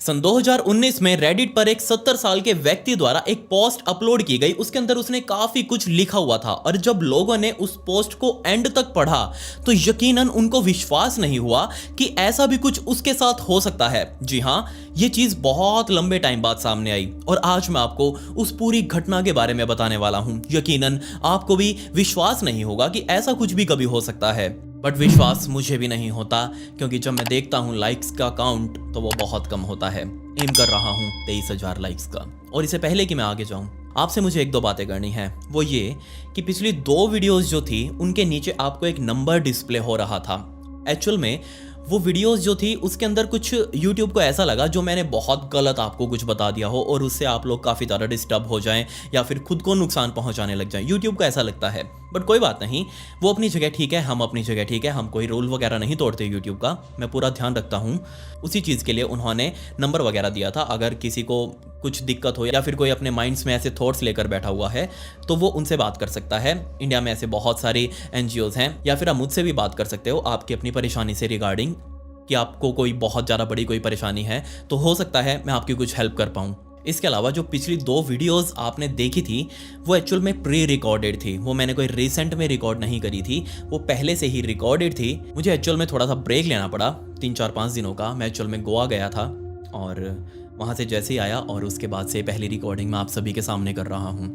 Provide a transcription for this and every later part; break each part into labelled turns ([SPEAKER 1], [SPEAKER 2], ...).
[SPEAKER 1] सन 2019 में रेडिट पर एक 70 साल के व्यक्ति द्वारा एक पोस्ट अपलोड की गई। उसके अंदर उसने काफी कुछ लिखा हुआ था और जब लोगों ने उस पोस्ट को एंड तक पढ़ा तो यकीनन उनको विश्वास नहीं हुआ कि ऐसा भी कुछ उसके साथ हो सकता है। जी हाँ, ये चीज बहुत लंबे टाइम बाद सामने आई और आज मैं आपको उस पूरी घटना के बारे में बताने वाला हूं। यकीनन आपको भी विश्वास नहीं होगा कि ऐसा कुछ भी कभी हो सकता है, बट विश्वास मुझे भी नहीं होता क्योंकि जब मैं देखता हूँ लाइक्स का काउंट तो वो बहुत कम होता है। एम कर रहा हूँ 23,000 लाइक्स का। और इससे पहले कि मैं आगे जाऊँ, आपसे मुझे एक दो बातें करनी है। वो ये कि पिछली 2 वीडियोस जो थी उनके नीचे आपको एक नंबर डिस्प्ले हो रहा था। एक्चुअल में वो वीडियोस जो थी उसके अंदर कुछ YouTube को ऐसा लगा जो मैंने बहुत गलत आपको कुछ बता दिया हो और उससे आप लोग काफ़ी ज़्यादा डिस्टर्ब हो जाएं या फिर खुद को नुकसान पहुंचाने लग जाएं। YouTube को ऐसा लगता है, बट कोई बात नहीं, वो अपनी जगह ठीक है, हम अपनी जगह ठीक है। हम कोई रूल वगैरह नहीं तोड़ते YouTube का, मैं पूरा ध्यान रखता हूँ। उसी चीज़ के लिए उन्होंने नंबर वगैरह दिया था। अगर किसी को कुछ दिक्कत हो या फिर कोई अपने माइंड्स में ऐसे थॉट्स लेकर बैठा हुआ है तो वो उनसे बात कर सकता है। इंडिया में ऐसे बहुत सारी NGOs हैं, या फिर आप मुझसे भी बात कर सकते हो आपकी अपनी परेशानी से रिगार्डिंग, कि आपको कोई बहुत ज़्यादा बड़ी कोई परेशानी है तो हो सकता है मैं आपकी कुछ हेल्प कर पाऊँ। इसके अलावा जो पिछली 2 वीडियोस आपने देखी थी वो एक्चुअल में प्री रिकॉर्डेड थी। वो मैंने कोई रिसेंट में रिकॉर्ड नहीं करी थी, वो पहले से ही रिकॉर्डेड थी। मुझे एक्चुअल में थोड़ा सा ब्रेक लेना पड़ा 3-4-5 दिनों का। मैं एक्चुअल में गोवा गया था और वहाँ से जैसे ही आया और उसके बाद से पहली रिकॉर्डिंग मैं आप सभी के सामने कर रहा हूँ।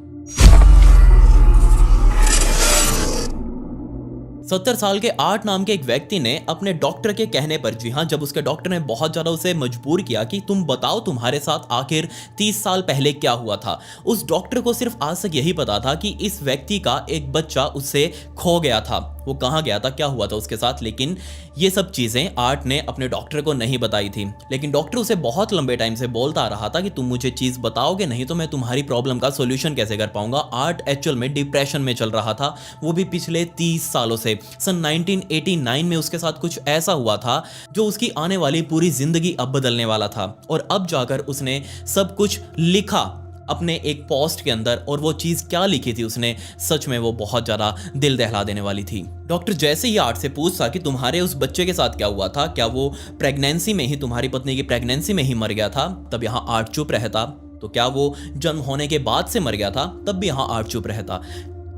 [SPEAKER 1] 70 साल के आर्ट नाम के एक व्यक्ति ने अपने डॉक्टर के कहने पर, जी हाँ, जब उसके डॉक्टर ने बहुत ज़्यादा उसे मजबूर किया कि तुम बताओ तुम्हारे साथ आखिर 30 साल पहले क्या हुआ था, उस डॉक्टर को सिर्फ आज तक यही पता था कि इस व्यक्ति का एक बच्चा उससे खो गया था। वो कहाँ गया था, क्या हुआ था उसके साथ, लेकिन ये सब चीज़ें आर्ट ने अपने डॉक्टर को नहीं बताई थी। लेकिन डॉक्टर उसे बहुत लंबे टाइम से बोलता आ रहा था कि तुम मुझे चीज़ बताओगे नहीं तो मैं तुम्हारी प्रॉब्लम का सोल्यूशन कैसे कर पाऊंगा। आर्ट एक्चुअल में डिप्रेशन में चल रहा था, वो भी पिछले 30 सालों से। सन 1989 में उसके साथ कुछ ऐसा हुआ था जो उसकी आने वाली पूरी जिंदगी अब बदलने वाला था। और अब जाकर उसने सब कुछ लिखा अपने एक पोस्ट के अंदर, और वो चीज़ क्या लिखी थी उसने, सच में वो बहुत ज़्यादा दिल दहला देने वाली थी। डॉक्टर जैसे ही आर्ट से पूछता कि तुम्हारे उस बच्चे के साथ क्या हुआ था, क्या वो प्रेगनेंसी में ही, तुम्हारी पत्नी की प्रेगनेंसी में ही मर गया था, तब यहाँ आर्ट चुप रहता। तो क्या वो जन्म होने के बाद से मर गया था, तब भी यहाँ आर्ट चुप रहता।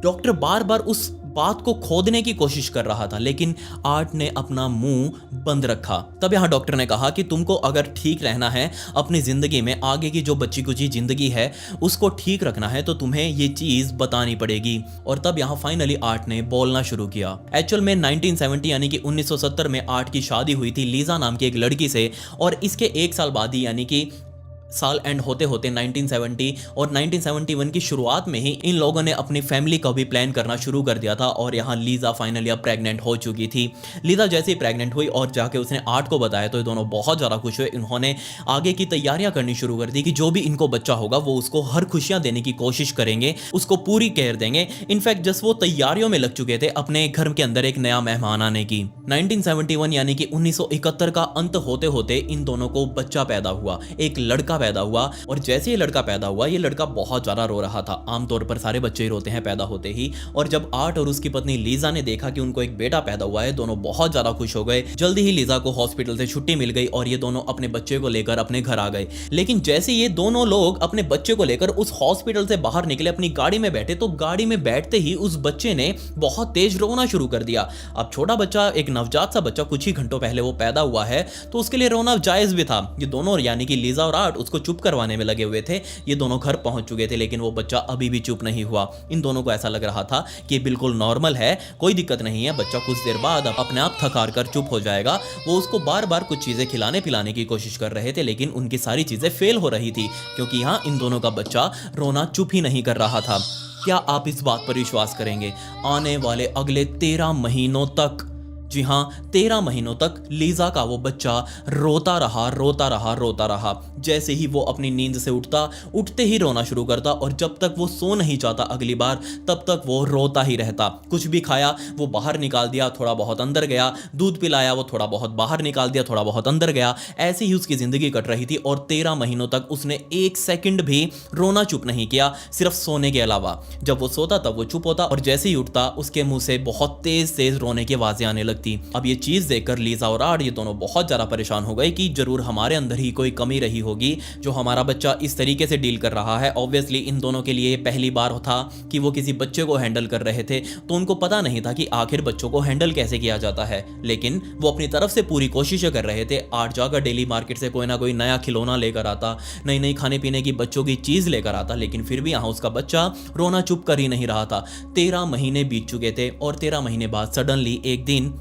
[SPEAKER 1] डॉक्टर बार बार उस बात को खोदने की कोशिश कर रहा था लेकिन आर्ट ने अपना मुंह बंद रखा। तब यहाँ डॉक्टर ने कहा कि तुमको अगर ठीक रहना है अपनी ज़िंदगी में, आगे की जो बच्ची कुची ज़िंदगी है उसको ठीक रखना है, तो तुम्हें ये चीज़ बतानी पड़ेगी। और तब यहाँ फाइनली आर्ट ने बोलना शुरू किया। एक्चुअल में 1970 यानी कि 1970 में आर्ट की शादी हुई थी लीजा नाम की एक लड़की से, और इसके 1 साल बाद ही यानी कि साल एंड होते होते 1970 और 1971 की शुरुआत में ही इन लोगों ने अपनी फैमिली का भी प्लान करना शुरू कर दिया था। और यहाँ लीजा फाइनली अब प्रेग्नेंट हो चुकी थी। लीजा जैसे ही प्रेग्नेंट हुई और जाके उसने आर्ट को बताया तो ये दोनों बहुत ज़्यादा खुश हुए। इन्होंने आगे की तैयारियां करनी शुरू कर दी कि जो भी इनको बच्चा होगा वो उसको हर खुशियां देने की कोशिश करेंगे, उसको पूरी केयर देंगे। इनफैक्ट जस्ट वो तैयारियों में लग चुके थे अपने घर के अंदर एक नया मेहमान आने की। 1971 यानी कि 1971 का अंत होते होते इन दोनों को बच्चा पैदा हुआ, एक लड़का पैदा हुआ। और जैसे ये लड़का पैदा हुआ, ये लड़का बहुत ज्यादा रो रहा था। आमतौर पर सारे बच्चे ही रोते हैं पैदा होते ही। और जब आर्ट और उसकी पत्नी लीजा ने देखा कि उनको एक बेटा पैदा हुआ है, दोनों बहुत ज्यादा खुश हो गए। जल्दी ही लीजा को हॉस्पिटल से छुट्टी मिल गई और ये दोनों अपने बच्चे को लेकर अपने घर आ गए। लेकिन जैसे ये दोनों लोग अपने बच्चे को लेकर उस हॉस्पिटल से बाहर निकले, अपनी गाड़ी में बैठे, तो गाड़ी में बैठते ही उस बच्चे ने बहुत तेज रोना शुरू कर दिया। अब छोटा बच्चा, एक नवजात सा बच्चा, कुछ ही घंटों पहले वो पैदा हुआ है, तो उसके लिए रोना जायज भी था। ये दोनों यानी कि लीजा और आर्ट उसको चुप करवाने में लगे हुए थे। ये दोनों घर पहुंच चुके थे लेकिन वो बच्चा अभी भी चुप नहीं हुआ। इन दोनों को ऐसा लग रहा था कि बिल्कुल नॉर्मल है, कोई दिक्कत नहीं है, बच्चा कुछ देर बाद अपने आप थक हार कर चुप हो जाएगा। वो उसको बार बार कुछ चीजें खिलाने पिलाने की कोशिश कर रहे थे लेकिन उनकी सारी चीजें फेल हो रही थी क्योंकि यहाँ इन दोनों का बच्चा रोना चुप ही नहीं कर रहा था। क्या आप इस बात पर विश्वास करेंगे? आने वाले अगले 13 महीनों तक, जी हाँ 13 महीनों तक लीजा का वो बच्चा रोता रहा, रोता रहा, रोता रहा। जैसे ही वो अपनी नींद से उठता, उठते ही रोना शुरू करता और जब तक वो सो नहीं जाता अगली बार तब तक वो रोता ही रहता। कुछ भी खाया वो बाहर निकाल दिया, थोड़ा बहुत अंदर गया, दूध पिलाया वो थोड़ा बहुत बाहर निकाल दिया, थोड़ा बहुत अंदर गया। ऐसे ही उसकी जिंदगी कट रही थी और 13 महीनों तक उसने 1 सेकंड भी रोना चुप नहीं किया, सिर्फ सोने के अलावा। जब वो सोता तब वो चुप होता और जैसे ही उठता उसके मुंह से बहुत तेज तेज रोने की आवाजें आने लगती। व्यक्ति। अब ये चीज देखकर लीजा और आर्ट ये दोनों बहुत ज्यादा परेशान हो गए कि जरूर हमारे अंदर ही कोई कमी रही होगी जो हमारा बच्चा इस तरीके से डील कर रहा है। ऑब्वियसली इन दोनों के लिए पहली बार था कि वो किसी बच्चे को हैंडल कर रहे थे, तो उनको पता नहीं था कि आखिर बच्चों को हैंडल कैसे किया जाता है। लेकिन वो अपनी तरफ से पूरी कोशिशें कर रहे थे। आर्ट जाकर डेली मार्केट से कोई ना कोई नया खिलौना लेकर आता, नई नई खाने पीने की बच्चों की चीज लेकर आता, लेकिन फिर भी यहाँ उसका बच्चा रोना चुप कर ही नहीं रहा था। 13 महीने बीत चुके थे और 13 महीने बाद सडनली एक दिन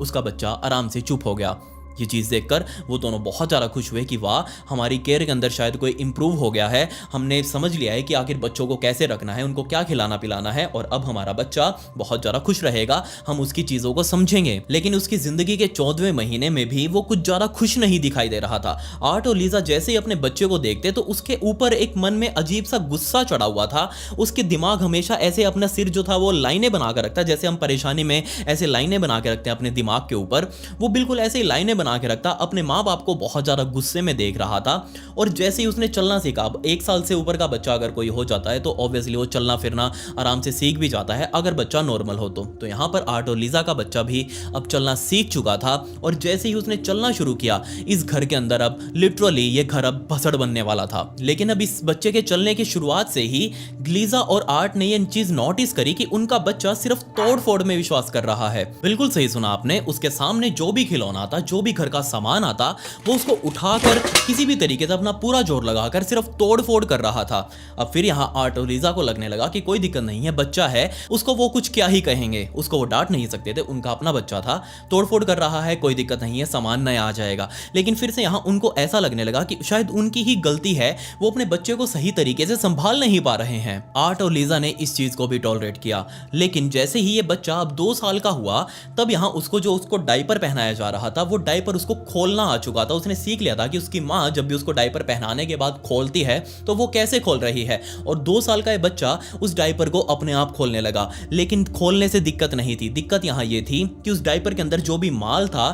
[SPEAKER 1] उसका बच्चा आराम से चुप हो गया। ये चीज़ देखकर वो दोनों बहुत ज़्यादा खुश हुए कि वाह, हमारी केयर के अंदर शायद कोई इंप्रूव हो गया है, हमने समझ लिया है कि आखिर बच्चों को कैसे रखना है, उनको क्या खिलाना पिलाना है, और अब हमारा बच्चा बहुत ज़्यादा खुश रहेगा, हम उसकी चीज़ों को समझेंगे। लेकिन उसकी ज़िंदगी के 14वें महीने में भी वो कुछ ज़्यादा खुश नहीं दिखाई दे रहा था। आर्ट और लीजा जैसे ही अपने बच्चे को देखते तो उसके ऊपर एक मन में अजीब सा गुस्सा चढ़ा हुआ था। उसके दिमाग हमेशा ऐसे अपना सिर जो था वो लाइनें बना कर रखता, जैसे हम परेशानी में ऐसे लाइनें बना के रखते हैं अपने दिमाग के ऊपर, वो बिल्कुल ऐसे ही लाइनें बना के रखता। अपने माँ बाप को बहुत ज्यादा गुस्से में देख रहा था। और जैसे ही उसने चलना सीखा, अब 1 साल से ऊपर का बच्चा अगर कोई हो जाता है तो ऑब्वियसली वो चलना फिरना आराम से सीख भी जाता है अगर बच्चा नॉर्मल हो तो यहाँ पर आर्ट और लीजा का बच्चा भी अब चलना सीख चुका था। और जैसे ही उसने चलना शुरू किया, इस घर के अंदर अब लिटरली ये घर अब भसड़ बनने वाला था। लेकिन अब इस बच्चे के चलने की शुरुआत से ही लीजा और आर्ट ने ये चीज नोटिस करी कि उनका बच्चा सिर्फ तोड़ फोड़ में विश्वास कर रहा है। बिल्कुल सही सुना आपने, उसके सामने जो भी खिलौना आता, जो भी घर का सामान आता, वो उसको उठाकर किसी भी तरीके से अपना पूरा जोर लगाकर सिर्फ तोड़ फोड़ कर रहा था। अब फिर यहाँ आर्ट और लीजा को लगने लगा कि कोई दिक्कत नहीं है, बच्चा है, उसको वो कुछ क्या ही कहेंगे, उसको वो डांट नहीं सकते थे, उनका अपना बच्चा था, तोड़ फोड़ कर रहा है, कोई दिक्कत नहीं है, सामान नया आ जाएगा। लेकिन फिर से यहाँ उनको ऐसा लगने लगा कि शायद उनकी ही गलती है, वो अपने बच्चे को सही तरीके से संभाल नहीं पा रहे हैं। आर्ट और लीजा ने इस चीज को भी टॉलरेट किया। लेकिन जैसे ही ये बच्चा अब 2 साल का हुआ, तब यहाँ उसको डायपर पहनाया जा रहा था, वो डायपर उसको खोलना आ चुका था। उसने सीख लिया था कि उसकी माँ जब भी उसको डायपर पहनाने के बाद खोलती है तो वो कैसे खोल रही है, और 2 साल का ये बच्चा उस डायपर को अपने आप खोलने लगा। लेकिन खोलने से दिक्कत नहीं थी, दिक्कत यहाँ ये थी कि उस डायपर के अंदर जो भी माल था,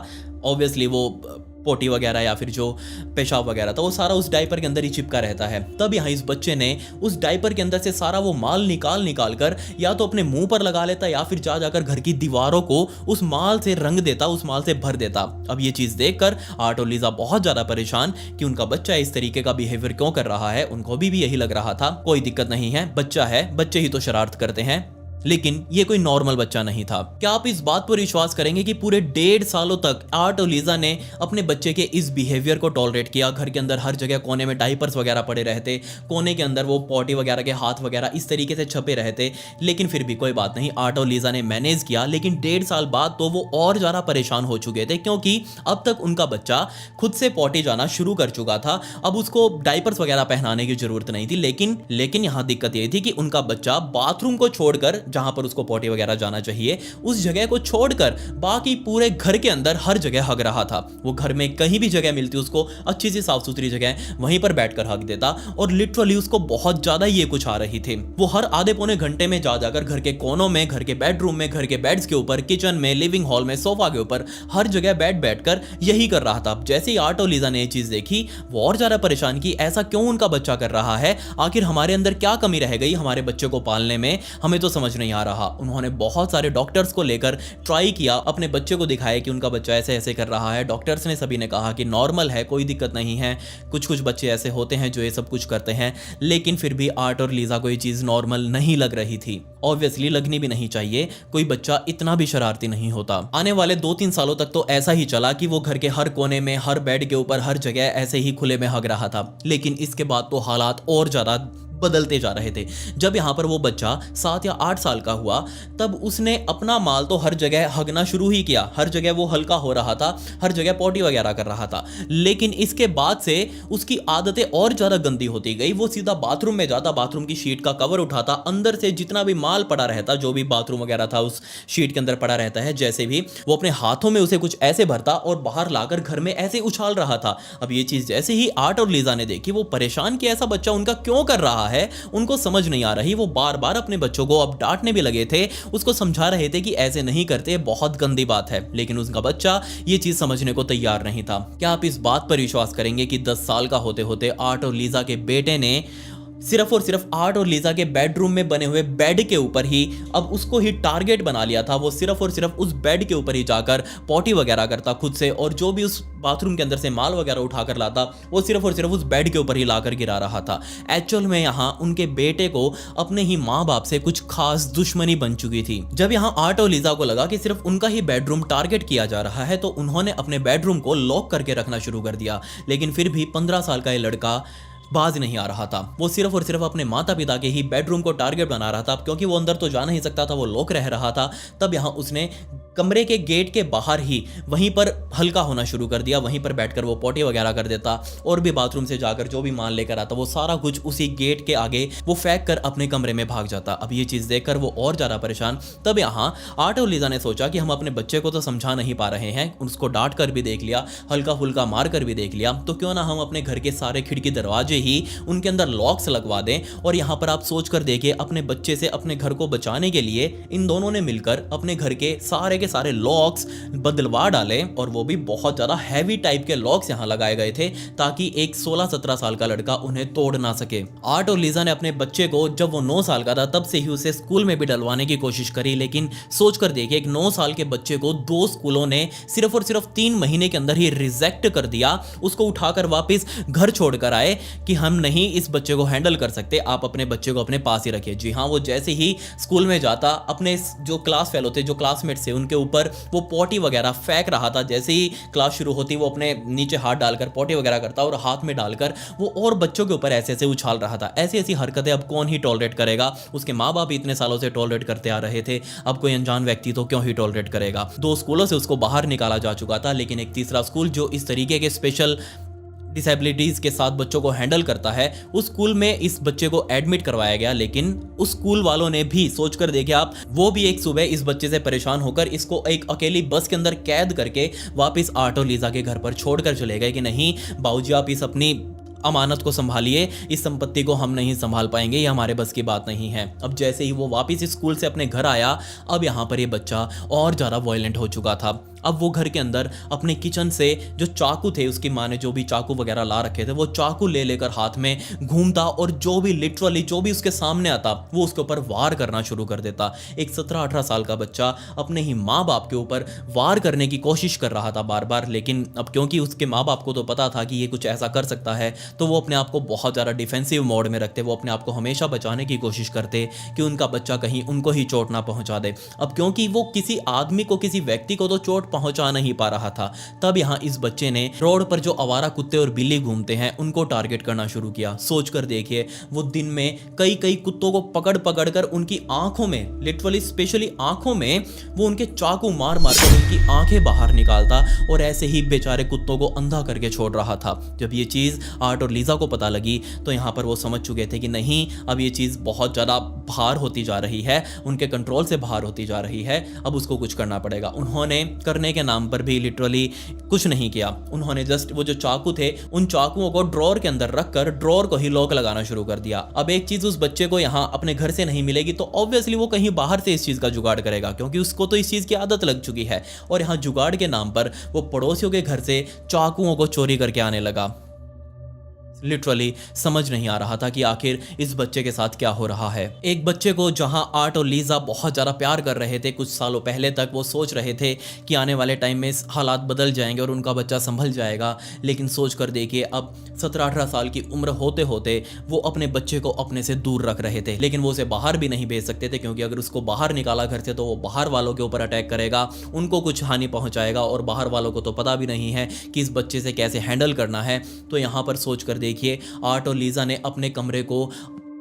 [SPEAKER 1] ऑब्वियसली वो पोटी वगैरह या फिर जो पेशाब वगैरह था, वो सारा उस डायपर के अंदर ही चिपका रहता है। तब यहाँ इस बच्चे ने उस डायपर के अंदर से सारा वो माल निकाल कर या तो अपने मुंह पर लगा लेता या फिर जाकर घर की दीवारों को उस माल से रंग देता, उस माल से भर देता। अब ये चीज देखकर आर्ट और लीजा बहुत ज्यादा परेशान कि उनका बच्चा इस तरीके का बिहेवियर क्यों कर रहा है। उनको भी यही लग रहा था, कोई दिक्कत नहीं है, बच्चा है, बच्चे ही तो शरारत करते हैं। लेकिन ये कोई नॉर्मल बच्चा नहीं था। क्या आप इस बात पर विश्वास करेंगे कि पूरे 1.5 सालों तक आर्ट और लीजा ने अपने बच्चे के इस बिहेवियर को टॉलरेट किया। घर के अंदर हर जगह कोने में डायपर्स वगैरह पड़े रहते, कोने के अंदर वो पॉटी वगैरह के हाथ वगैरह इस तरीके से छपे रहते, लेकिन फिर भी कोई बात नहीं, आर्ट और लीजा ने मैनेज किया। लेकिन 1.5 साल बाद तो वो और ज़्यादा परेशान हो चुके थे, क्योंकि अब तक उनका बच्चा खुद से पॉटी जाना शुरू कर चुका था। अब उसको डायपर्स वगैरह पहनाने की जरूरत नहीं थी। लेकिन यहाँ दिक्कत ये थी कि उनका बच्चा बाथरूम को छोड़कर, जहां पर उसको पॉटी वगैरह जाना चाहिए, उस जगह को छोड़कर बाकी पूरे घर के अंदर हर जगह हग रहा था। वो घर में कहीं भी जगह मिलती उसको, अच्छी सी साफ सुथरी जगह, वहीं पर बैठकर हग देता। और लिटरली उसको बहुत ज्यादा ये कुछ आ रही थी। वो हर आधे पौने घंटे में जाकर घर के कोनों में, घर के बेडरूम में, घर के बेड्स के ऊपर, किचन में, लिविंग हॉल में, सोफा के ऊपर, हर जगह बैठकर यही कर रहा था। जैसे ही आर्ट और लीजा ने ये चीज देखी, वो और ज्यादा परेशान की ऐसा क्यों उनका बच्चा कर रहा है, आखिर हमारे अंदर क्या कमी रह गई हमारे बच्चे को पालने में, हमें तो समझ नहीं आ रहा। उन्होंने बहुत सारे डॉक्टर्स को लेकर ट्राई किया, अपने बच्चे को दिखाया कि उनका बच्चा ऐसे ऐसे कर रहा है। डॉक्टर्स ने सभी ने कहा कि नॉर्मल है, कोई दिक्कत नहीं है, कुछ बच्चे ऐसे होते हैं जो ये सब कुछ करते हैं। लेकिन फिर भी आर्ट और लीजा को ये चीज नॉर्मल नहीं लग रही थी। ऑब्वियसली लगनी भी नहीं चाहिए, कोई बच्चा इतना भी शरारती नहीं होता। आने वाले 2-3 सालों तक तो ऐसा ही चला कि वो घर के हर कोने में, हर बेड के ऊपर, हर जगह ऐसे ही खुले में हग रहा था। लेकिन इसके बाद तो हालात और ज्यादा बदलते जा रहे थे। जब यहाँ पर वो बच्चा 7 या 8 साल का हुआ, तब उसने अपना माल तो हर जगह हगना शुरू ही किया। हर जगह वो हल्का हो रहा था, हर जगह पॉटी वगैरह कर रहा था। लेकिन इसके बाद से उसकी आदतें और ज्यादा गंदी होती गई। वो सीधा बाथरूम में जाता, बाथरूम की शीट का कवर उठाता, अंदर से जितना भी माल पड़ा रहता, जो भी बाथरूम वगैरह था उस शीट के अंदर पड़ा रहता है, जैसे भी वो अपने हाथों में उसे कुछ ऐसे भरता और बाहर लाकर घर में ऐसे उछाल रहा था। अब ये चीज जैसे ही आर्ट और लीजा ने देखी, वो परेशान कि ऐसा बच्चा उनका क्यों कर रहा है, उनको समझ नहीं आ रही। वो बार बार अपने बच्चों को अब डांटने भी लगे थे, उसको समझा रहे थे कि ऐसे नहीं करते, बहुत गंदी बात है। लेकिन उसका बच्चा ये चीज समझने को तैयार नहीं था। क्या आप इस बात पर विश्वास करेंगे कि 10 साल का होते होते आर्ट और लीजा के बेटे ने सिर्फ और सिर्फ आर्ट और लीजा के बेडरूम में बने हुए बेड के ऊपर ही अब उसको ही टारगेट बना लिया था। वो सिर्फ और सिर्फ उस बेड के ऊपर ही जाकर पॉटी वगैरह करता खुद से, और जो भी उस बाथरूम के अंदर से माल वगैरह उठाकर लाता वो सिर्फ और सिर्फ उस बेड के ऊपर ही लाकर गिरा रहा था। एक्चुअल में यहाँ उनके बेटे को अपने ही माँ बाप से कुछ खास दुश्मनी बन चुकी थी। जब यहाँ आर्ट और लीजा को लगा कि सिर्फ उनका ही बेडरूम टारगेट किया जा रहा है तो उन्होंने अपने बेडरूम को लॉक करके रखना शुरू कर दिया। लेकिन फिर भी 15 साल का ये लड़का बाज नहीं आ रहा था। वो सिर्फ और सिर्फ अपने माता पिता के ही बेडरूम को टारगेट बना रहा था, क्योंकि वो अंदर तो जा नहीं सकता था, वो लॉक रह रहा था। तब यहाँ उसने कमरे के गेट के बाहर ही वहीं पर हल्का होना शुरू कर दिया। वहीं पर बैठकर वो पॉटी वगैरह कर देता, और भी बाथरूम से जाकर जो भी माल लेकर आता वो सारा कुछ उसी गेट के आगे वो फेंक कर अपने कमरे में भाग जाता। अब ये चीज़ देखकर वो और ज़्यादा परेशान। तब यहाँ आर्ट और लीजा ने सोचा कि हम अपने बच्चे को तो समझा नहीं पा रहे हैं, उसको डांट कर भी देख लिया, हल्का फुल्का मार कर भी देख लिया, तो क्यों ना हम अपने घर के सारे खिड़की दरवाजे ही उनके अंदर लॉक्स लगवा दें। और यहाँ पर आप सोच कर देखिए, अपने बच्चे से अपने घर को बचाने के लिए इन दोनों ने मिलकर अपने घर के सारे लॉक्स बदलवा डाले, और वो भी बहुत ज़्यादा हैवी टाइप के लॉक्स यहाँ लगाए गए थे ताकि एक 16-17 साल का लड़का उन्हें तोड़ ना सके। आर्ट और लीजा ने अपने बच्चे को जब वो 9 साल का था तब से ही उसे स्कूल में भी डलवाने की कोशिश करी, लेकिन सोच कर देखिए एक 9 साल के बच्चे को 2 स्कूलों ने सिर्फ और सिर्फ 3 महीने के अंदर ही रिजेक्ट कर दिया। उसको उठाकर वापस घर छोड़कर आए कि हम नहीं इस बच्चे को हैंडल कर सकते, आप अपने बच्चे को अपने पास ही रखिए। जी हाँ, वो जैसे ही स्कूल में जाता अपने जो क्लास फेलो थे, जो क्लासमेट थे, उनके ऊपर वो पॉटी वगैरह फेंक रहा था। जैसे ही क्लास शुरू होती वो अपने नीचे हाथ डालकर पॉटी वगैरह करता और हाथ में डालकर वो और बच्चों के ऊपर ऐसे ऐसे उछाल रहा था। ऐसी ऐसी हरकतें अब कौन ही टॉलरेट करेगा। उसके माँ बाप इतने सालों से टॉलरेट करते आ रहे थे, अब कोई अनजान व्यक्ति तो क्यों ही टॉलरेट करेगा। 2 स्कूलों से उसको बाहर निकाला जा चुका था, लेकिन एक तीसरा स्कूल जो इस तरीके के स्पेशल डिसेबिलिटीज़ के साथ बच्चों को हैंडल करता है, उस स्कूल में इस बच्चे को एडमिट करवाया गया। लेकिन उस स्कूल वालों ने भी सोच कर देखिए आप, वो भी एक सुबह इस बच्चे से परेशान होकर इसको एक अकेली बस के अंदर कैद करके वापस आर्ट और लीजा के घर पर छोड़कर चले गए कि नहीं बाबूजी आप इस अपनी अमानत को संभालिए, इस संपत्ति को हम नहीं संभाल पाएंगे, ये हमारे बस की बात नहीं है। अब जैसे ही वो वापस स्कूल से अपने घर आया, अब यहाँ पर ये बच्चा और ज़्यादा वायलेंट हो चुका था। अब वो घर के अंदर अपने किचन से जो चाकू थे, उसकी माँ ने जो भी चाकू वगैरह ला रखे थे, वो चाकू ले लेकर हाथ में घूमता और जो भी लिटरली जो भी उसके सामने आता वो उसके ऊपर वार करना शुरू कर देता। एक 17-18 साल का बच्चा अपने ही माँ बाप के ऊपर वार करने की कोशिश कर रहा था बार बार, लेकिन अब क्योंकि उसके माँ बाप को तो पता था कि ये कुछ ऐसा कर सकता है, तो वो अपने आप को बहुत ज़्यादा डिफेंसिव मोड में रखते। वो अपने आप को हमेशा बचाने की कोशिश करते कि उनका बच्चा कहीं उनको ही चोट ना पहुँचा दे। अब क्योंकि वो किसी आदमी को, किसी व्यक्ति को तो चोट पहुंचा नहीं पा रहा था, तब यहाँ इस बच्चे ने रोड पर जो आवारा कुत्ते और बिल्ली घूमते हैं उनको टारगेट करना शुरू किया। सोच कर देखिए, वो दिन में कई कई कुत्तों को पकड़ पकड़ कर उनकी आंखों में, लिटरली स्पेशली आंखों में, वो उनके चाकू मार मार कर उनकी आंखें बाहर निकालता और ऐसे ही बेचारे कुत्तों को अंधा करके छोड़ रहा था। जब ये चीज़ आर्ट और लीजा को पता लगी तो यहाँ पर वो समझ चुके थे कि नहीं, अब ये चीज़ बहुत ज़्यादा बाहर होती जा रही है, उनके कंट्रोल से बाहर होती जा रही है, अब उसको कुछ करना पड़ेगा। उन्होंने करने के नाम पर भी लिटरली कुछ नहीं किया। उन्होंने जस्ट वो जो चाकू थे उन चाकुओं को ड्रॉर के अंदर रखकर ड्रॉर को ही लॉक लगाना शुरू कर दिया। अब एक चीज उस बच्चे को यहाँ अपने घर से नहीं मिलेगी तो ऑब्वियसली वो कहीं बाहर से इस चीज का जुगाड़ करेगा, क्योंकि उसको तो इस चीज की आदत लग चुकी है। और यहाँ जुगाड़ के नाम पर वो पड़ोसियों के घर से चाकुओं को चोरी करके आने लगा। लिटरली समझ नहीं आ रहा था कि आखिर इस बच्चे के साथ क्या हो रहा है। एक बच्चे को जहां आर्ट और लीजा बहुत ज़्यादा प्यार कर रहे थे, कुछ सालों पहले तक वो सोच रहे थे कि आने वाले टाइम में हालात बदल जाएंगे और उनका बच्चा संभल जाएगा, लेकिन सोच कर देखिए अब 17-18 साल की उम्र होते होते वो अपने बच्चे को अपने से दूर रख रहे थे। लेकिन वो उसे बाहर भी नहीं भेज सकते थे, क्योंकि अगर उसको बाहर निकाला घर से तो वो बाहर वालों के ऊपर अटैक करेगा, उनको कुछ हानि पहुँचाएगा, और बाहर वालों को तो पता भी नहीं है कि इस बच्चे से कैसे हैंडल करना है। तो यहाँ पर सोच कर देखिए, आर्ट और लीजा ने अपने कमरे को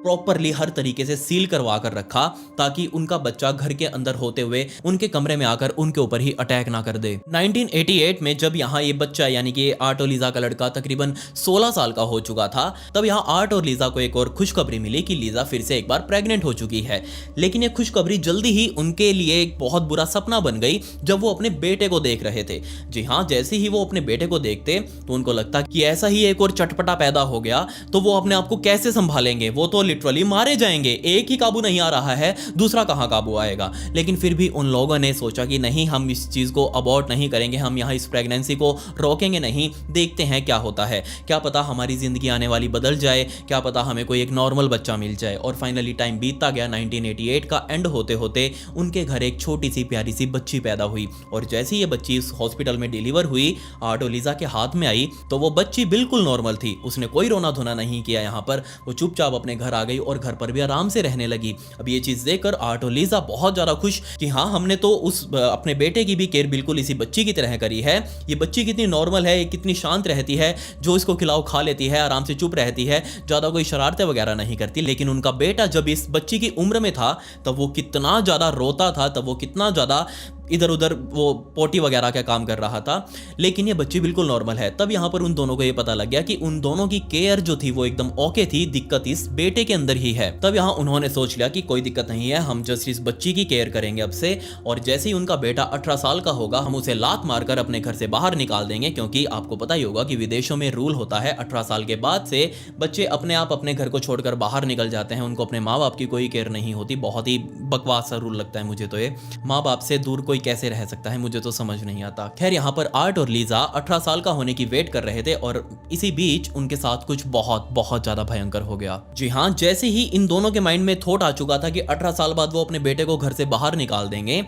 [SPEAKER 1] प्रॉपरली हर तरीके से सील करवा कर रखा ताकि उनका बच्चा घर के अंदर होते हुए उनके कमरे में आकर उनके ऊपर ही अटैक ना कर दे। 1988 में जब यहाँ ये बच्चा यानी कि आर्ट और लीजा का लड़का तकरीबन 16 साल का हो चुका था, तब यहाँ आर्ट और लीजा को एक और खुशखबरी मिली कि लीजा फिर से एक बार प्रेग्नेंट हो चुकी है। लेकिन ये खुशखबरी जल्दी ही उनके लिए एक बहुत बुरा सपना बन गई जब वो अपने बेटे को देख रहे थे। जी हाँ, जैसे ही वो अपने बेटे को देखते तो उनको लगता कि ऐसा ही एक और चटपटा पैदा हो गया तो वो अपने आप को कैसे संभालेंगे। वो तो लिटरली मारे जाएंगे, एक ही काबू नहीं आ रहा है, दूसरा कहाँ काबू आएगा। लेकिन फिर भी उन लोगों ने सोचा कि नहीं, हम इस चीज़ को अबॉर्ट नहीं करेंगे, हम यहाँ इस प्रेगनेंसी को रोकेंगे नहीं, देखते हैं क्या होता है, क्या पता हमारी ज़िंदगी आने वाली बदल जाए, क्या पता हमें कोई एक नॉर्मल बच्चा मिल जाए। और फाइनली टाइम बीतता गया, 1988 का एंड होते होते उनके घर एक छोटी सी प्यारी सी बच्ची पैदा हुई। और जैसे ये बच्ची इस हॉस्पिटल में डिलीवर हुई, आर्ट और लीजा के हाथ में आई, तो वो बच्ची बिल्कुल नॉर्मल थी, उसने कोई रोना धोना नहीं किया। यहाँ पर वो चुपचाप अपने घर आ गई और घर पर भी आराम से रहने लगी। अब ये चीज़ देखकर आर्ट और लीजा बहुत ज़्यादा खुश कि हाँ, हमने तो उस अपने बेटे की भी केयर बिल्कुल इसी बच्ची की तरह करी है। ये बच्ची कितनी नॉर्मल है, कितनी शांत रहती है, जो इसको खिलाओ खा लेती है, आराम से चुप रहती है, ज़्यादा कोई शरारतें वगैरह नहीं करती। लेकिन उनका बेटा जब इस बच्ची की उम्र में था तब वो कितना ज़्यादा रोता था, तब वो कितना ज़्यादा इधर उधर वो पोटी वगैरह का काम कर रहा था। लेकिन ये बच्ची बिल्कुल नॉर्मल है। तब यहाँ पर उन दोनों को ये पता लग गया कि उन दोनों की केयर जो थी वो एकदम ओके थी, दिक्कत इस बेटे के अंदर ही है। तब यहाँ उन्होंने सोच लिया कि कोई दिक्कत नहीं है, हम जस्ट इस बच्ची की केयर करेंगे अब से, और जैसे ही उनका बेटा 18 साल का होगा हम उसे लात मारकर अपने घर से बाहर निकाल देंगे। क्योंकि आपको पता ही होगा कि विदेशों में रूल होता है 18 साल के बाद से बच्चे अपने आप अपने घर को छोड़कर बाहर निकल जाते हैं, उनको अपने माँ बाप की कोई केयर नहीं होती। बहुत ही बकवास सा रूल लगता है मुझे तो ये, माँ बाप से दूर कोई कैसे रह सकता है, मुझे तो समझ नहीं आता। खैर यहाँ पर आर्ट और लीजा 18 साल का होने की वेट कर रहे थे और इसी बीच उनके साथ कुछ बहुत बहुत ज्यादा भयंकर हो गया। जी हाँ, जैसे ही इन दोनों के माइंड में थॉट आ चुका था कि 18 साल बाद वो अपने बेटे को घर से बाहर निकाल देंगे,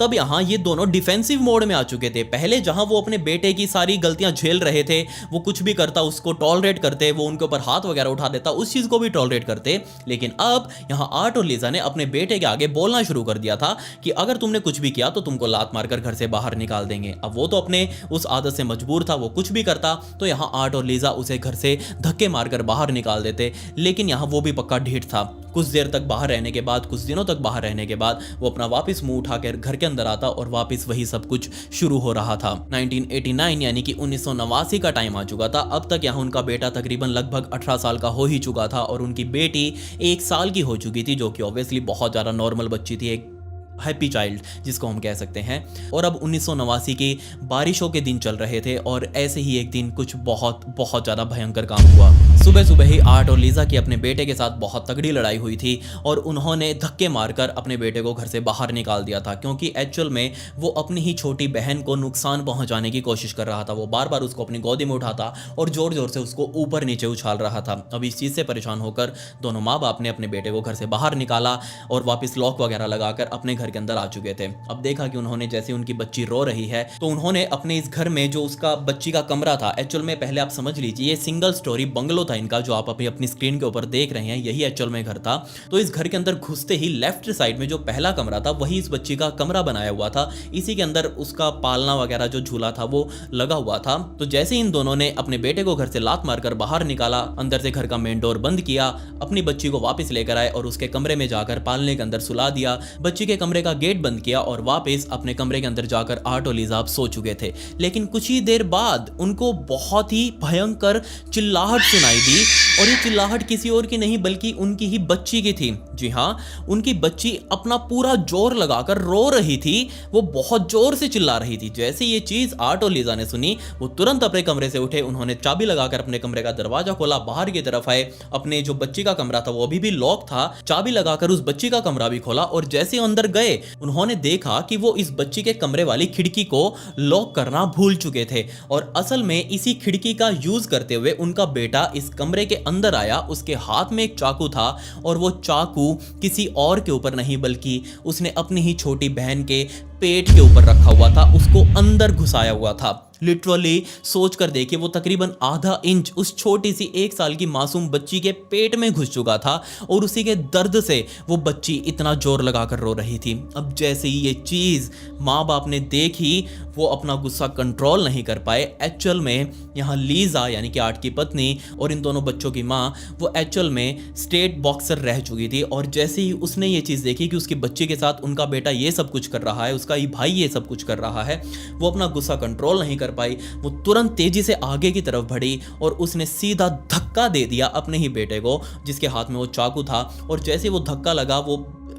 [SPEAKER 1] तब यहाँ ये दोनों डिफेंसिव मोड में आ चुके थे। पहले जहां वो अपने बेटे की सारी गलतियां झेल रहे थे, वो कुछ भी करता उसको टॉलरेट करते, वो उनके ऊपर हाथ वगैरह उठा देता, उस चीज़ को भी टॉलरेट करते। लेकिन अब यहाँ आर्ट और लीजा ने अपने बेटे के आगे बोलना शुरू कर दिया था कि अगर तुमने कुछ भी किया तो तुमको लात मारकर घर से बाहर निकाल देंगे। अब वो तो अपने उस आदत से मजबूर था, वो कुछ भी करता तो यहाँ आर्ट और लीजा उसे घर से धक्के मारकर बाहर निकाल देते। लेकिन यहाँ वो भी पक्का ढीठ था। कुछ देर तक बाहर रहने के बाद, कुछ दिनों तक बाहर रहने के बाद वो अपना वापस मुंह उठाकर घर के अंदर आता और वापस वही सब कुछ शुरू हो रहा था। 1989 यानी कि 1989 का टाइम आ चुका था। अब तक यहाँ उनका बेटा तकरीबन लगभग 18 साल का हो ही चुका था और उनकी बेटी 1 साल की हो चुकी थी, जो कि ऑब्वियसली बहुत ज़्यादा नॉर्मल बच्ची थी, एक हैप्पी चाइल्ड जिसको हम कह सकते हैं। और अब 1989 की बारिशों के दिन चल रहे थे और ऐसे ही एक दिन कुछ बहुत बहुत ज़्यादा भयंकर काम हुआ। सुबह सुबह ही आर्ट और लीजा की अपने बेटे के साथ बहुत तगड़ी लड़ाई हुई थी और उन्होंने धक्के मारकर अपने बेटे को घर से बाहर निकाल दिया था। क्योंकि एक्चुअल में वो अपनी ही छोटी बहन को नुकसान पहुंचाने की कोशिश कर रहा था। वो बार बार उसको अपनी गोदी में उठाता और जोर जोर से उसको ऊपर नीचे उछाल रहा था। अब इस चीज़ से परेशान होकर दोनों माँ बाप ने अपने बेटे को घर से बाहर निकाला और वापस लॉक वगैरह लगाकर अपने घर के अंदर आ चुके थे। अब देखा कि उन्होंने जैसे उनकी बच्ची रो रही है तो उन्होंने अपने इस घर में जो उसका बच्ची का कमरा था, एक्चुअल में पहले आप समझ लीजिए ये सिंगल स्टोरी बंगलो था इनका, जो आप अपनी स्क्रीन के ऊपर देख रहे हैं, यही एक्चुअल में घर था। तो इस घर के अंदर घुसते ही लेफ्ट साइड में जो पहला कमरा था वही इस बच्ची का कमरा बनाया हुआ था। इसी के अंदर उसका पालना वगैरह जो झूला था वो लगा हुआ था। तो जैसे इन दोनों ने अपने बेटे को घर से लात मारकर बाहर निकाला, अंदर से घर का मेन डोर बंद किया, अपनी बच्ची को वापस लेकर आए और उसके कमरे में जाकर पालने के अंदर सुला दिया, बच्ची के कमरे का गेट बंद किया और वापस अपने कमरे के अंदर जाकर आर्ट और लीजा सो चुके थे। लेकिन कुछ ही देर बाद उनको बहुत ही भयंकर चिल्लाहट सुनाई दी और ये चिल्लाहट किसी और की नहीं बल्कि उनकी ही बच्ची की थी। जी हाँ, उनकी बच्ची अपना पूरा जोर लगाकर रो रही थी, वो बहुत जोर से चिल्ला रही थी। जैसे ये चीज आर्ट और लीजा ने सुनी वो तुरंत अपने कमरे से उठे, उन्होंने चाबी लगाकर अपने कमरे का दरवाजा खोला, बाहर की तरफ आए, अपने जो बच्ची का कमरा था वो अभी भी लॉक था, चाबी लगाकर उस बच्ची का कमरा भी खोला और जैसे अंदर गए उन्होंने देखा कि वो इस बच्ची के कमरे वाली खिड़की को लॉक करना भूल चुके थे। और असल में इसी खिड़की का यूज करते हुए उनका बेटा इस कमरे के अंदर आया, उसके हाथ में एक चाकू था और वो चाकू किसी और के ऊपर नहीं बल्कि उसने अपनी ही छोटी बहन के पेट के ऊपर रखा हुआ था, उसको अंदर घुसाया हुआ था। लिटरली सोच कर देखिए, वो तकरीबन आधा इंच उस छोटी सी 1 साल की मासूम बच्ची के पेट में घुस चुका था और उसी के दर्द से वो बच्ची इतना जोर लगाकर रो रही थी। अब जैसे ही ये चीज़ माँ बाप ने देखी वो अपना गुस्सा कंट्रोल नहीं कर पाए। एक्चुअल में यहाँ लीजा यानी कि आर्ट की पत्नी और इन दोनों बच्चों की माँ वो एक्चुअल में स्टेट बॉक्सर रह चुकी थी और जैसे ही उसने ये चीज़ देखी कि उसकी बच्ची के साथ उनका बेटा ये सब कुछ कर रहा है, उसका ही भाई ये सब कुछ कर रहा है, वो अपना गुस्सा कंट्रोल नहीं कर पाई। वो तुरंत तेजी से आगे की तरफ बढ़ी और उसने सीधा धक्का दे दिया अपने ही बेटे को जिसके हाथ में वो चाकू था। और जैसे वो धक्का लगा वो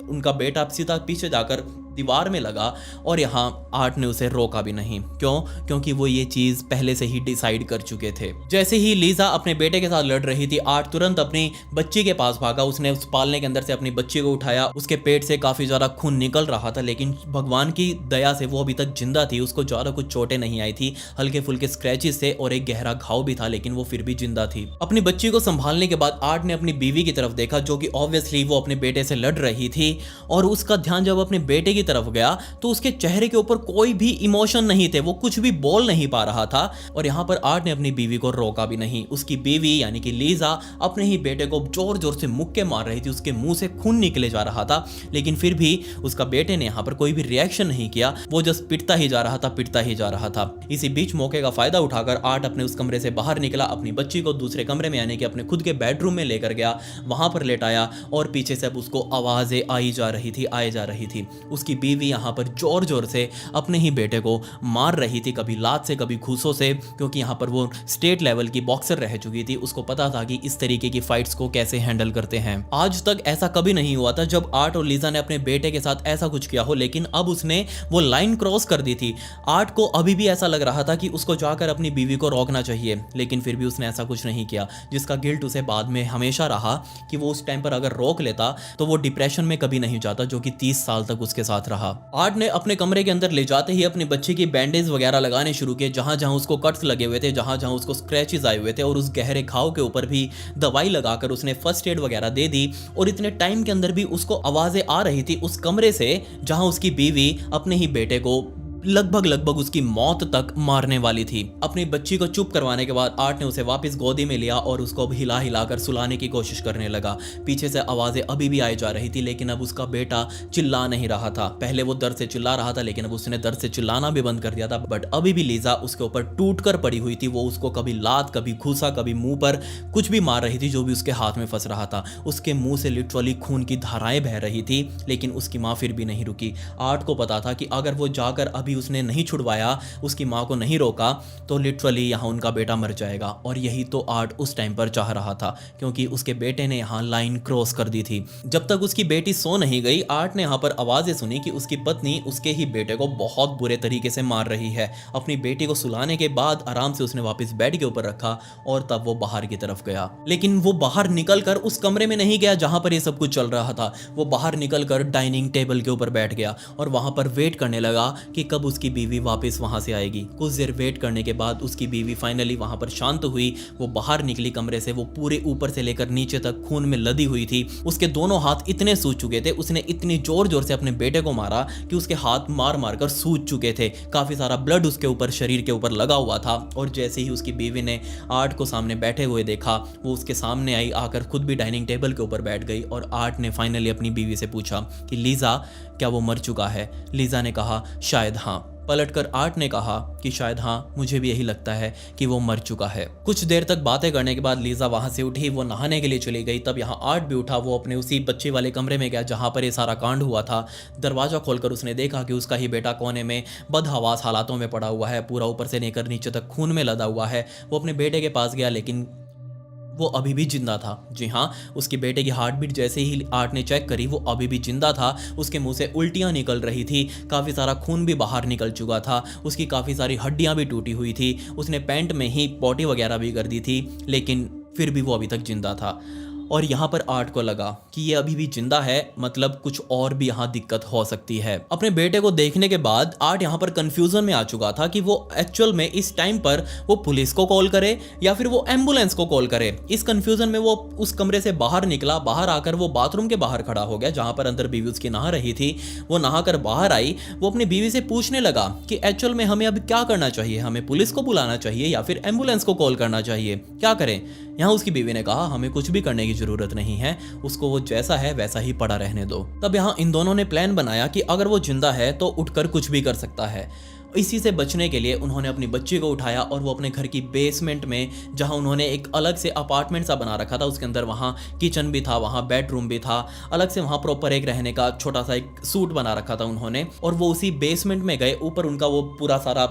[SPEAKER 1] उनका बेटा सीधा पीछे जाकर दीवार में लगा और यहाँ आर्ट ने उसे रोका भी नहीं। क्यों? क्योंकि वो ये चीज पहले से ही डिसाइड कर चुके थे। जैसे ही लीजा अपने बेटे के साथ लड़ रही थी, आर्ट तुरंत अपनी बच्ची के पास भागा। उसने उस पालने के अंदर से अपनी बच्ची को उठाया। उसके पेट से काफी ज्यादा खून निकल रहा था, लेकिन भगवान की दया से वो अभी तक जिंदा थी। उसको ज्यादा कुछ चोटें नहीं आई थी, हल्के फुल्के स्क्रैचेस थे और एक गहरा घाव भी था, लेकिन वो फिर भी जिंदा थी। अपनी बच्ची को संभालने के बाद आर्ट ने अपनी बीवी की तरफ देखा, जो कि ऑब्वियसली वो अपने बेटे से लड़ रही थी, और उसका ध्यान जब अपने बेटे की तरफ गया तो उसके चेहरे के ऊपर कोई भी इमोशन नहीं थे, वो कुछ भी बोल नहीं पा रहा था। और यहाँ पर आर्ट ने अपनी बीवी को रोका भी नहीं। उसकी बीवी यानी कि लीजा अपने ही बेटे को जोर जोर से मुक्के मार रही थी, उसके मुंह से खून निकले जा रहा था, लेकिन फिर भी उसका बेटे ने यहाँ पर कोई भी रिएक्शन नहीं किया। वो जस्ट पिटता ही जा रहा था, पिटता ही जा रहा था। इसी बीच मौके का फायदा उठाकर आर्ट अपने उस कमरे से बाहर निकला, अपनी बच्ची को दूसरे कमरे में यानी कि अपने खुद के बेडरूम में लेकर गया, वहां पर लेटाया और पीछे से अब उसको आवाजें आई जा रही थी। उसकी बीवी यहाँ पर जोर जोर से अपने ही बेटे को मार रही थी, कभी लात से कभी घूसों से, क्योंकि यहाँ पर वो स्टेट लेवल की बॉक्सर रह चुकी थी। उसको पता था कि इस तरीके की फाइट्स को कैसे हैंडल करते हैं। आज तक ऐसा कभी नहीं हुआ था जब आर्ट और लीजा ने अपने बेटे के साथ ऐसा कुछ किया हो, लेकिन अब उसने वो लाइन क्रॉस कर दी थी। आर्ट को अभी भी ऐसा लग रहा था कि उसको जाकर अपनी बीवी को रोकना चाहिए, लेकिन फिर भी उसने ऐसा कुछ नहीं किया, जिसका गिल्ट उसे बाद में हमेशा रहा कि वो उस टाइम पर अगर रोक लेता तो वो डिप्रेशन में कभी नहीं जाता, जो कि 30 साल तक उसके साथ रहा। आर्ट ने अपने कमरे के अंदर ले जाते ही अपनी बच्ची की बैंडेज वगैरह लगाने शुरू किए, जहां जहां उसको कट्स लगे हुए थे, जहां जहां उसको स्क्रैचेस आए हुए थे, और उस गहरे घाव के ऊपर भी दवाई लगाकर उसने फर्स्ट एड वगैरह दे दी। और इतने टाइम के अंदर भी उसको आवाजें आ रही थी उस कमरे से जहां उसकी बीवी अपने ही बेटे को लगभग उसकी मौत तक मारने वाली थी। अपनी बच्ची को चुप करवाने के बाद आर्ट ने उसे वापस गोदी में लिया और उसको अब हिला हिलाकर सुलाने की कोशिश करने लगा। पीछे से आवाजें अभी भी आई जा रही थी, लेकिन अब उसका बेटा चिल्ला नहीं रहा था। पहले वो दर्द से चिल्ला रहा था, लेकिन अब उसने दर्द से चिल्लाना भी बंद कर दिया था। बट अभी भी लीजा उसके ऊपर टूट कर पड़ी हुई थी। वो उसको कभी लात, कभी घूसा, कभी मुंह पर कुछ भी मार रही थी, जो भी उसके हाथ में फंस रहा था। उसके मुंह से लिटरली खून की धाराएं बह रही थी, लेकिन उसकी माँ फिर भी नहीं रुकी। आर्ट को पता था कि अगर वो जाकर अभी उसने नहीं छुड़वाया, उसकी मां को नहीं रोका, तो लिटरली यहां उनका बेटा मर जाएगा। और यही तो आर्ट उस टाइम पर चाह रहा था, क्योंकि उसके बेटे ने यहां लाइन क्रॉस कर दी थी। जब तक उसकी बेटी सो नहीं गई, आर्ट ने यहां पर आवाजें सुनी कि उसकी पत्नी उसके ही बेटे को बहुत बुरे तरीके से मार रही है। अपनी बेटी को सुलाने के बाद आराम से उसने वापस बेड के ऊपर रखा और तब वो बाहर की तरफ गया। लेकिन वो बाहर निकलकर उस कमरे में नहीं गया जहां पर ये सब कुछ चल रहा था। वो बाहर निकलकर डाइनिंग टेबल के ऊपर बैठ गया और वहां पर वेट करने लगा कि कब उसकी बीवी वापस वहां से आएगी। कुछ देर वेट करने के बाद उसकी बीवी फाइनली वहां पर शांत हुई। वो बाहर निकली कमरे से। वो पूरे ऊपर से लेकर नीचे तक खून में लदी हुई थी। उसके दोनों हाथ इतने सूज चुके थे, उसने इतनी जोर जोर से अपने बेटे को मारा कि उसके हाथ मार मार कर सूज चुके थे। काफी सारा ब्लड उसके ऊपर, शरीर के ऊपर लगा हुआ था। और जैसे ही उसकी बीवी ने आर्ट को सामने बैठे हुए देखा, वो उसके सामने आई, आकर खुद भी डाइनिंग टेबल के ऊपर बैठ गई। और आर्ट ने फाइनली अपनी बीवी से पूछा कि लीजा, क्या वो मर चुका है? लीजा ने कहा शायद हाँ। पलटकर आर्ट ने कहा कि शायद हाँ, मुझे भी यही लगता है कि वो मर चुका है। कुछ देर तक बातें करने के बाद लीजा वहां से उठी, वो नहाने के लिए चली गई। तब यहाँ आर्ट भी उठा, वो अपने उसी बच्चे वाले कमरे में गया जहां पर ये सारा कांड हुआ था। दरवाजा खोलकर उसने देखा कि उसका ही बेटा कोने में बदहवास हालातों में पड़ा हुआ है, पूरा ऊपर से लेकर नीचे तक खून में लदा हुआ है। वो अपने बेटे के पास गया, लेकिन वो अभी भी जिंदा था। जी हाँ, उसके बेटे की हार्ट बीट जैसे ही आर्ट ने चेक करी, वो अभी भी जिंदा था। उसके मुंह से उल्टियां निकल रही थी, काफ़ी सारा खून भी बाहर निकल चुका था, उसकी काफ़ी सारी हड्डियां भी टूटी हुई थी। उसने पैंट में ही पॉटी वगैरह भी कर दी थी, लेकिन फिर भी वो अभी तक जिंदा था। और यहाँ पर आर्ट को लगा कि ये अभी भी जिंदा है, मतलब कुछ और भी यहाँ दिक्कत हो सकती है। अपने बेटे को देखने के बाद आर्ट यहाँ पर कंफ्यूजन में आ चुका था कि वो एक्चुअल में इस टाइम पर वो पुलिस को कॉल करे या फिर वो एम्बुलेंस को कॉल करे। इस कंफ्यूजन में वो उस कमरे से बाहर निकला। बाहर आकर वो बाथरूम के बाहर खड़ा हो गया जहाँ पर अंदर बीवी उसकी नहा रही थी। वो नहाकर बाहर आई। वो अपनी बीवी से पूछने लगा कि एक्चुअल में हमें अब क्या करना चाहिए, हमें पुलिस को बुलाना चाहिए या फिर एम्बुलेंस को कॉल करना चाहिए, क्या करें? यहाँ उसकी बीवी ने कहा हमें कुछ भी करने की जरूरत नहीं है, उसको वो जैसा है वैसा ही पड़ा रहने दो। तब यहाँ इन दोनों ने प्लान बनाया कि अगर वो जिंदा है तो उठकर कुछ भी कर सकता है। इसी से बचने के लिए उन्होंने अपनी बच्ची को उठाया और वो अपने घर की बेसमेंट में, जहां उन्होंने एक अलग से अपार्टमेंट सा बना रखा था, उसके अंदर वहां किचन भी था, वहां बेडरूम भी था, अलग से वहां प्रॉपर एक रहने का छोटा सा एक सूट बना रखा था उन्होंने। और वो उसी बेसमेंट में गए। ऊपर उनका वो पूरा सारा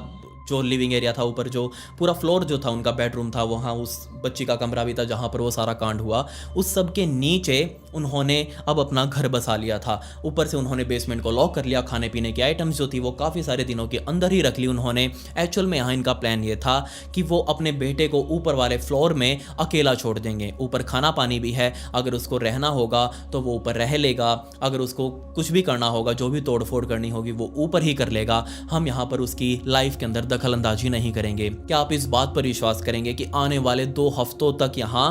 [SPEAKER 1] जो लिविंग एरिया था, ऊपर जो पूरा फ्लोर जो था उनका बेडरूम था, वहाँ उस बच्ची का कमरा भी था जहाँ पर वो सारा कांड हुआ, उस सब के नीचे उन्होंने अब अपना घर बसा लिया था। ऊपर से उन्होंने बेसमेंट को लॉक कर लिया, खाने पीने की आइटम्स जो थी वो काफ़ी सारे दिनों के अंदर ही रख ली उन्होंने। एक्चुअल में यहाँ इनका प्लान ये था कि वो अपने बेटे को ऊपर वाले फ्लोर में अकेला छोड़ देंगे। ऊपर खाना पानी भी है, अगर उसको रहना होगा तो वो ऊपर रह लेगा, अगर उसको कुछ भी करना होगा, जो भी तोड़ फोड़ करनी होगी वो ऊपर ही कर लेगा। हम यहाँ पर उसकी लाइफ के अंदर दखल अंदाजी नहीं करेंगे। क्या आप इस बात पर विश्वास करेंगे कि आने वाले 2 हफ्तों तक यहाँ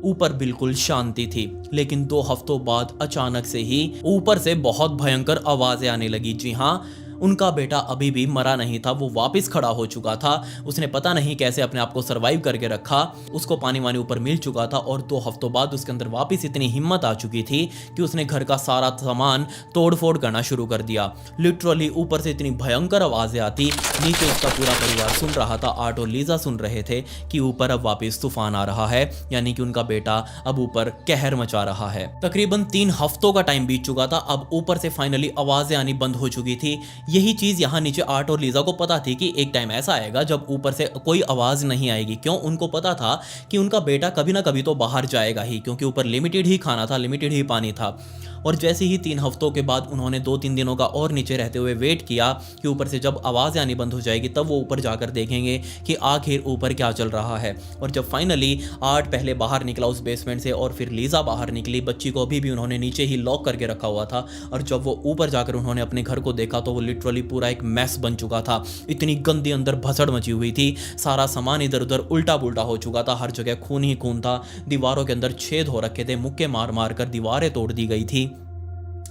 [SPEAKER 1] ऊपर बिल्कुल शांति थी, लेकिन 2 हफ्तों बाद अचानक से ही ऊपर से बहुत भयंकर आवाजें आने लगी। जी हाँ, उनका बेटा अभी भी मरा नहीं था, वो वापस खड़ा हो चुका था। उसने पता नहीं कैसे अपने आप को सरवाइव करके रखा, उसको पानी वानी ऊपर मिल चुका था और 2 हफ्तों बाद उसके अंदर वापस इतनी हिम्मत आ चुकी थी कि उसने घर का सारा सामान तोड़ फोड़ करना शुरू कर दिया। लिटरली ऊपर से इतनी भयंकर आवाजें आती, नीचे उसका पूरा परिवार सुन रहा था। आर्ट और लीजा सुन रहे थे कि ऊपर अब वापस तूफान आ रहा है, यानी कि उनका बेटा अब ऊपर कहर मचा रहा है। तकरीबन 3 हफ्तों का टाइम बीत चुका था, अब ऊपर से फाइनली आवाजें आनी बंद हो चुकी थी। यही चीज यहाँ नीचे आर्ट और लीजा को पता थी कि एक टाइम ऐसा आएगा जब ऊपर से कोई आवाज नहीं आएगी। क्यों? उनको पता था कि उनका बेटा कभी ना कभी तो बाहर जाएगा ही, क्योंकि ऊपर लिमिटेड ही खाना था, लिमिटेड ही पानी था। और जैसे ही 3 हफ्तों के बाद उन्होंने 2-3 दिनों का और नीचे रहते हुए वेट किया कि ऊपर से जब आवाज़ आनी बंद हो जाएगी तब वो ऊपर जाकर देखेंगे कि आखिर ऊपर क्या चल रहा है। और जब फाइनली आर्ट पहले बाहर निकला उस बेसमेंट से और फिर लीजा बाहर निकली, बच्ची को अभी भी उन्होंने नीचे ही लॉक करके रखा हुआ था। और जब वो ऊपर जाकर उन्होंने अपने घर को देखा तो वो लिटरली पूरा एक मैस बन चुका था। इतनी गंदी अंदर भसड़ मची हुई थी, सारा सामान इधर उधर उल्टा पुल्टा हो चुका था, हर जगह खून ही खून था, दीवारों के अंदर छेद हो रखे थे, मुक्के मार मार कर दीवारें तोड़ दी गई थी।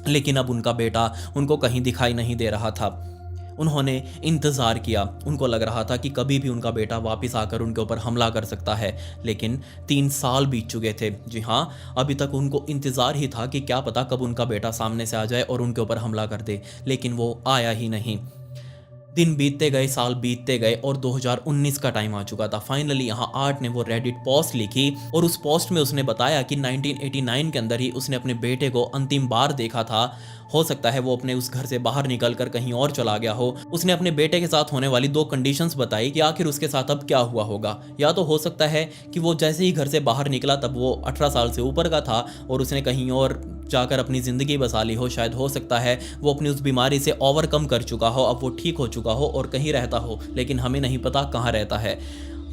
[SPEAKER 1] लेकिन अब उनका बेटा उनको कहीं दिखाई नहीं दे रहा था। उन्होंने इंतज़ार किया, उनको लग रहा था कि कभी भी उनका बेटा वापस आकर उनके ऊपर हमला कर सकता है। लेकिन 3 साल बीत चुके थे। जी हाँ, अभी तक उनको इंतज़ार ही था कि क्या पता कब उनका बेटा सामने से आ जाए और उनके ऊपर हमला कर दे, लेकिन वो आया ही नहीं। दिन बीतते गए, साल बीतते गए और 2019 का टाइम आ चुका था। फाइनली यहाँ आर्ट ने वो रेडिट पोस्ट लिखी और उस पोस्ट में उसने बताया कि 1989 के अंदर ही उसने अपने बेटे को अंतिम बार देखा था। हो सकता है वो अपने उस घर से बाहर निकल कर कहीं और चला गया हो। उसने अपने बेटे के साथ होने वाली 2 कंडीशंस बताई कि आखिर उसके साथ अब क्या हुआ होगा। या तो हो सकता है कि वो जैसे ही घर से बाहर निकला तब वो 18 साल से ऊपर का था और उसने कहीं और जाकर अपनी ज़िंदगी बसा ली हो। शायद हो सकता है वो अपनी उस बीमारी से ओवरकम कर चुका हो, अब वो ठीक हो चुका हो और कहीं रहता हो, लेकिन हमें नहीं पता कहाँ रहता है।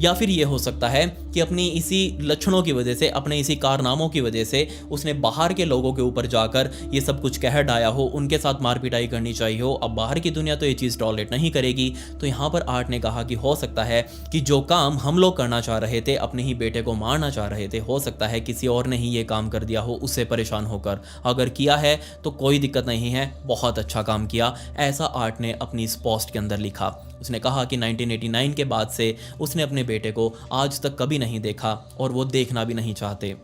[SPEAKER 1] या फिर ये हो सकता है कि अपनी इसी लक्षणों की वजह से, अपने इसी कारनामों की वजह से उसने बाहर के लोगों के ऊपर जाकर ये सब कुछ कह डाया हो, उनके साथ मारपिटाई करनी चाहिए हो। अब बाहर की दुनिया तो ये चीज़ टॉलरेट नहीं करेगी। तो यहाँ पर आर्ट ने कहा कि हो सकता है कि जो काम हम लोग करना चाह रहे थे, अपने ही बेटे को मारना चाह रहे थे, हो सकता है किसी और ने ही ये काम कर दिया हो उससे परेशान होकर। अगर किया है तो कोई दिक्कत नहीं है, बहुत अच्छा काम किया, ऐसा आर्ट ने अपनी इस पोस्ट के अंदर लिखा। उसने कहा कि 1989 के बाद से उसने अपने बेटे को आज तक कभी नहीं देखा और वो देखना भी नहीं चाहते।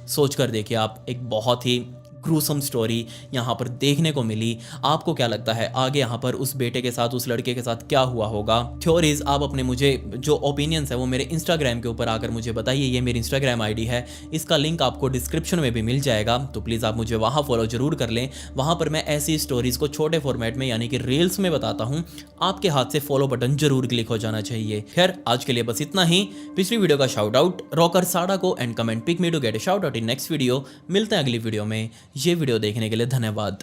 [SPEAKER 1] सोच कर देखिए आप, एक बहुत ही ग्रूसम स्टोरी यहाँ पर देखने को मिली। आपको क्या लगता है आगे यहाँ पर उस बेटे के साथ, उस लड़के के साथ क्या हुआ होगा? थ्योरीज आप अपने, मुझे जो ओपिनियंस है वो मेरे इंस्टाग्राम के ऊपर आकर मुझे बताइए। ये मेरी इंस्टाग्राम आईडी है, इसका लिंक आपको डिस्क्रिप्शन में भी मिल जाएगा, तो प्लीज़ आप मुझे वहाँ फॉलो जरूर कर लें। वहाँ पर मैं ऐसी स्टोरीज़ को छोटे फॉर्मेट में यानी कि रील्स में बताता हूँ। आपके हाथ से फॉलो बटन जरूर क्लिक हो जाना चाहिए। खैर आज के लिए बस इतना ही। पिछली वीडियो का शाउट आउट रॉकर साड़ा को and comment pick me to get a shout out in next video. मिलते हैं अगली वीडियो में। ये वीडियो देखने के लिए धन्यवाद।